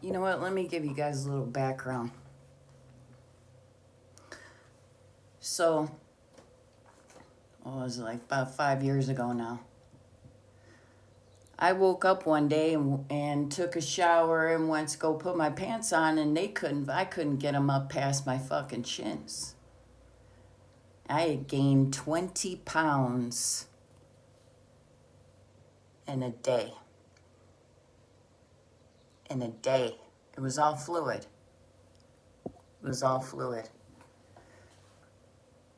You know what? Let me give you guys a little background. So, what was it, like about 5 years ago now? I woke up one day and took a shower and went to go put my pants on, and I couldn't get them up past my fucking shins. I had gained 20 pounds in a day. In a day. It was all fluid. It was all fluid.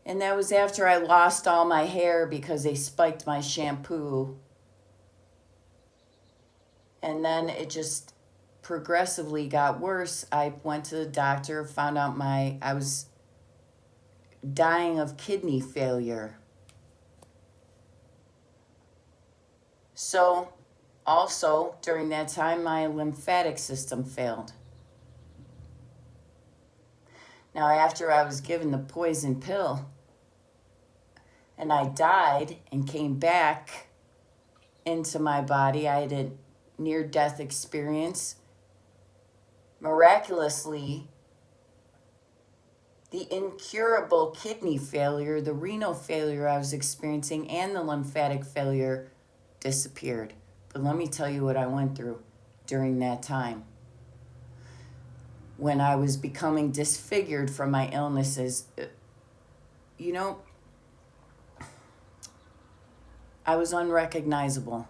And that was after I lost all my hair because they spiked my shampoo. And then it just progressively got worse. I went to the doctor, found out I was dying of kidney failure. So, also during that time, my lymphatic system failed. Now, after I was given the poison pill and I died and came back into my body, I had a near-death experience. Miraculously, the incurable kidney failure, the renal failure I was experiencing, and the lymphatic failure disappeared. But let me tell you what I went through during that time. When I was becoming disfigured from my illnesses, you know, I was unrecognizable.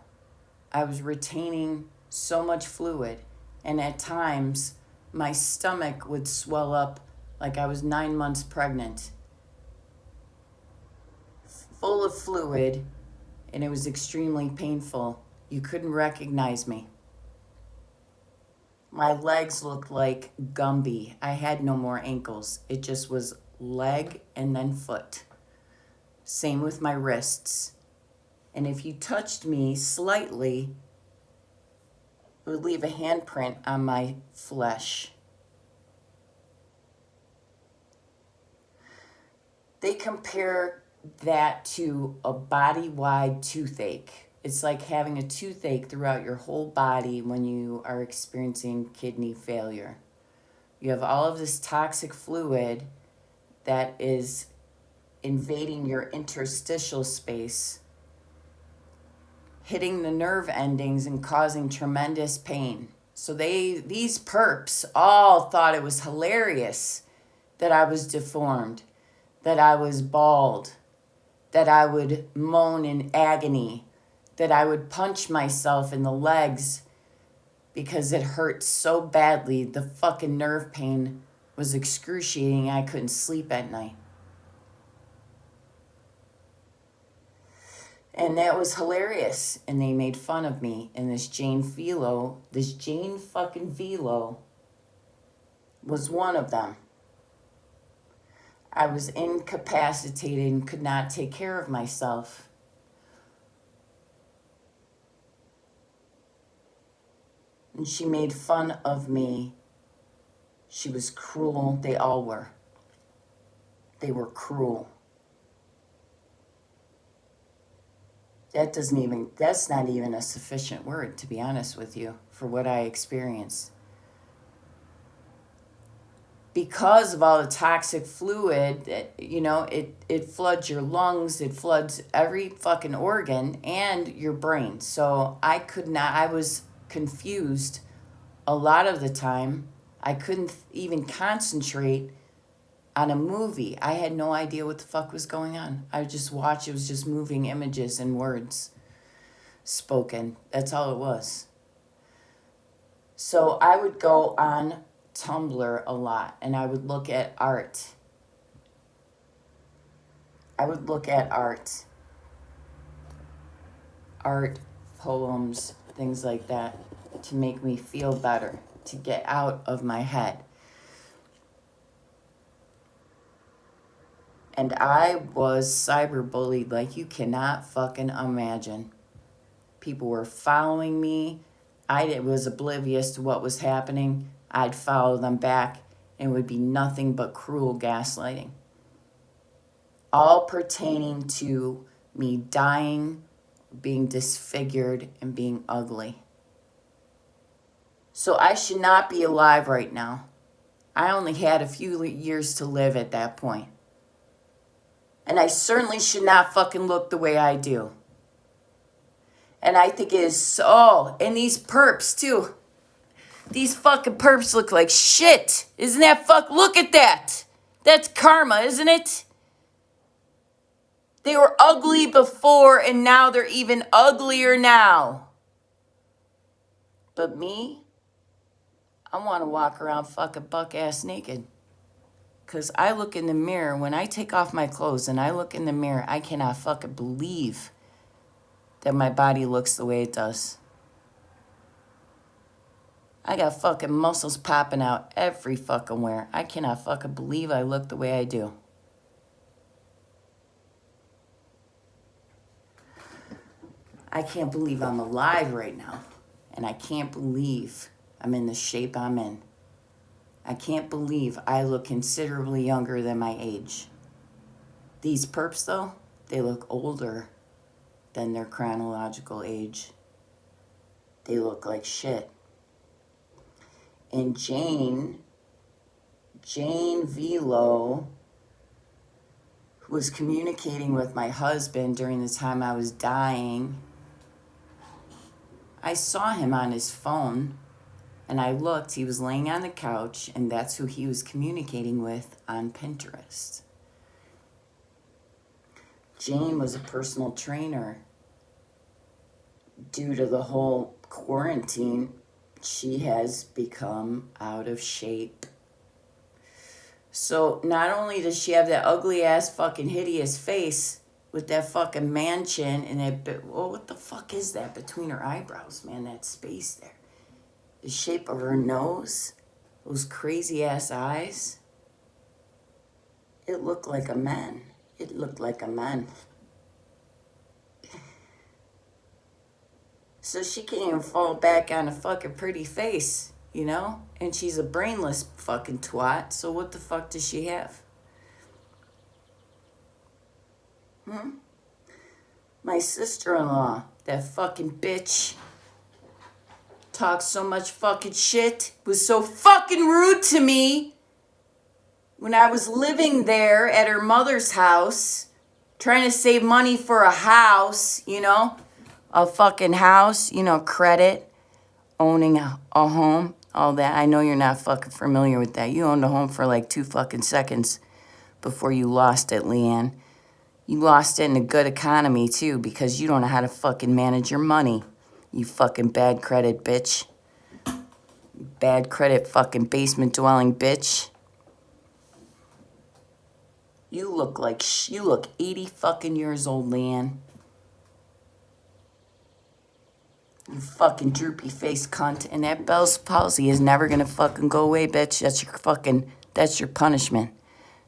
I was retaining so much fluid, and at times my stomach would swell up like I was 9 months pregnant, full of fluid, and it was extremely painful. You couldn't recognize me. My legs looked like Gumby. I had no more ankles. It just was leg and then foot. Same with my wrists. And if you touched me slightly, it would leave a handprint on my flesh. They compare that to a body-wide toothache. It's like having a toothache throughout your whole body when you are experiencing kidney failure. You have all of this toxic fluid that is invading your interstitial space, hitting the nerve endings and causing tremendous pain. So these perps all thought it was hilarious that I was deformed, that I was bald, that I would moan in agony, that I would punch myself in the legs because it hurt so badly. The fucking nerve pain was excruciating. I couldn't sleep at night. And that was hilarious. And they made fun of me. And this Jane fucking Velo was one of them. I was incapacitated and could not take care of myself. And she made fun of me. She was cruel. They all were. They were cruel. That's not even a sufficient word, to be honest with you, for what I experienced. Because of all the toxic fluid, it floods your lungs, it floods every fucking organ and your brain. So I was confused a lot of the time. I couldn't even concentrate on a movie. I had no idea what the fuck was going on. I would just watch, it was just moving images and words spoken. That's all it was. So I would go on Tumblr a lot and I would look at art. Art, poems, things like that, to make me feel better, to get out of my head. And I was cyberbullied like you cannot fucking imagine. People were following me. I was oblivious to what was happening. I'd follow them back, and it would be nothing but cruel gaslighting. All pertaining to me dying, being disfigured, and being ugly. So I should not be alive right now. I only had a few years to live at that point. And I certainly should not fucking look the way I do. And I think it is so. And these perps, too. These fucking perps look like shit. Isn't that Look at that. That's karma, isn't it? They were ugly before, and now they're even uglier now. But me, I want to walk around fucking buck-ass naked. Because I look in the mirror, when I take off my clothes and I look in the mirror, I cannot fucking believe that my body looks the way it does. I got fucking muscles popping out every fucking where. I cannot fucking believe I look the way I do. I can't believe I'm alive right now. And I can't believe I'm in the shape I'm in. I can't believe I look considerably younger than my age. These perps, though, they look older than their chronological age. They look like shit. And Jane Velo, who was communicating with my husband during the time I was dying, I saw him on his phone, and I looked. He was laying on the couch, and that's who he was communicating with on Pinterest. Jane was a personal trainer. Due to the whole quarantine, she has become out of shape. So not only does she have that ugly ass fucking hideous face with that fucking man chin and that, what the fuck is that between her eyebrows, man? That space there. The shape of her nose, those crazy ass eyes. It looked like a man. It looked like a man. So she can't even fall back on a fucking pretty face, you know? And she's a brainless fucking twat, so what the fuck does she have? My sister-in-law, that fucking bitch, talks so much fucking shit, was so fucking rude to me when I was living there at her mother's house, trying to save money for a house, you know? A fucking house, you know, credit, owning a home, all that. I know you're not fucking familiar with that. You owned a home for like 2 fucking seconds before you lost it, Leanne. You lost it in a good economy, too, because you don't know how to fucking manage your money. You fucking bad credit bitch. Bad credit fucking basement dwelling bitch. You look like, you look 80 fucking years old, Leanne. You fucking droopy face cunt. And that Bell's palsy is never gonna fucking go away, bitch. That's your punishment.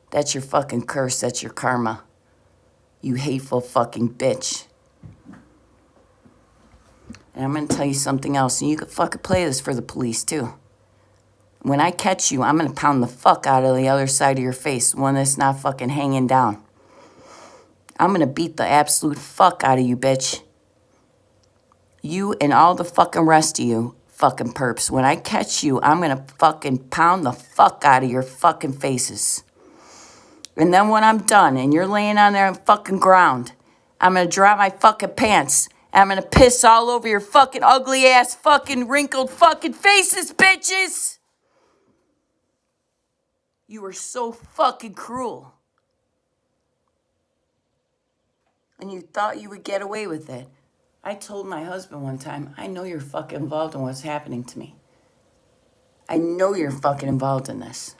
That's your fucking curse. That's your karma. You hateful fucking bitch. And I'm gonna tell you something else, and you can fucking play this for the police, too. When I catch you, I'm gonna pound the fuck out of the other side of your face, the one that's not fucking hanging down. I'm gonna beat the absolute fuck out of you, bitch. You and all the fucking rest of you fucking perps. When I catch you, I'm gonna fucking pound the fuck out of your fucking faces. And then when I'm done and you're laying on there on fucking ground, I'm gonna drop my fucking pants and I'm gonna piss all over your fucking ugly ass fucking wrinkled fucking faces, bitches! You were so fucking cruel. And you thought you would get away with it. I told my husband one time, I know you're fucking involved in what's happening to me. I know you're fucking involved in this.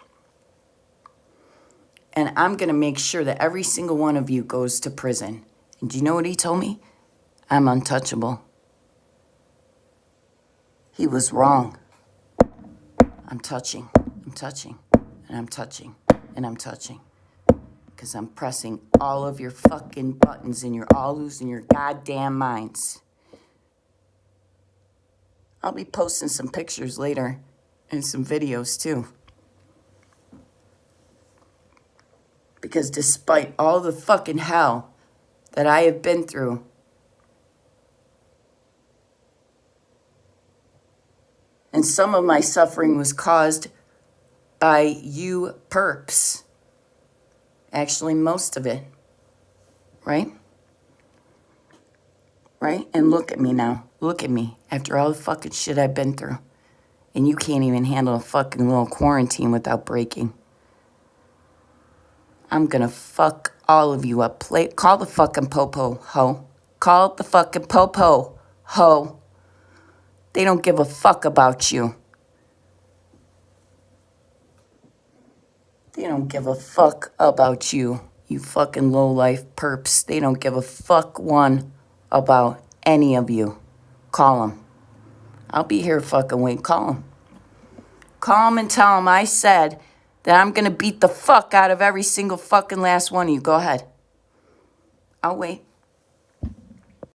And I'm going to make sure that every single one of you goes to prison. And do you know what he told me? I'm untouchable. He was wrong. I'm touching, and I'm touching, and I'm touching. Because I'm pressing all of your fucking buttons and you're all losing your goddamn minds. I'll be posting some pictures later and some videos too. Because despite all the fucking hell that I have been through, And some of my suffering was caused by you perps. Actually, most of it. Right? Right? And look at me now. Look at me. After all the fucking shit I've been through. And you can't even handle a fucking little quarantine without breaking. I'm gonna fuck all of you up. Call the fucking popo, ho. Call the fucking popo, ho. They don't give a fuck about you. They don't give a fuck about you, you fucking low-life perps. They don't give a fuck one about any of you. Call them. I'll be here fucking wait. Call them. Call them and tell them I said that I'm going to beat the fuck out of every single fucking last one of you. Go ahead. I'll wait.